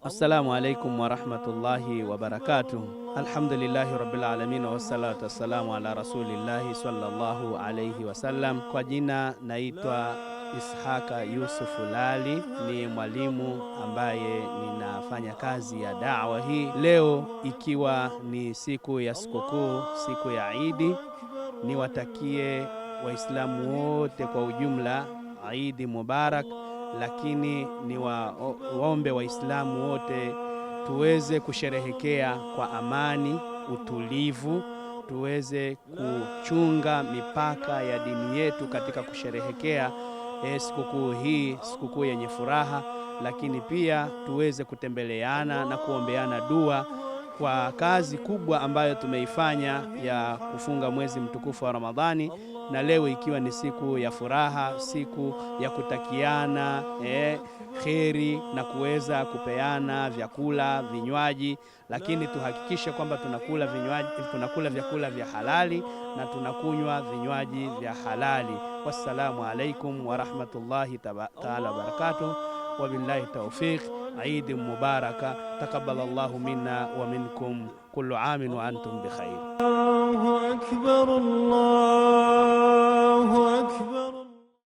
Assalamu alaikum wa rahmatullahi wa barakatuh. Alhamdulillahi rabbil alamin wa salatu wassalamu ala rasulillahi sallallahu alayhi wasallam. Kwa jina naitwa Ishaka Yusuf Lali, ni mwalimu ambaye ninafanya kazi ya da'wa hii. Leo ikiwa ni siku ya sikukuu, siku ya Idi, niwatakie Waislamu wote kwa ujumla Idi Mubarak, lakini ni waombe Waislamu wote tuweze kusherehekea kwa amani, utulivu, tuweze kuchunga mipaka ya dini yetu katika kusherehekea sikukuu hii, sikukuu yenye furaha, lakini pia tuweze kutembeleana na kuombeana dua kwa kazi kubwa ambayo tumeifanya ya kufunga mwezi mtukufu wa Ramadhani, na leo ikiwa ni siku ya furaha, siku ya kutakiana kheri na kuweza kupeana vyakula, vinywaji, lakini tuhakikishe kwamba tunakula vyakula vya halali na tunakunywa vinywaji vya halali. Wassalamu alaikum wa rahmatullahi ta'ala wa barakatuh. وبالله التوفيق. عيد مباركة تقبل الله منا ومنكم كل عام وأنتم بخير. الله أكبر الله أكبر.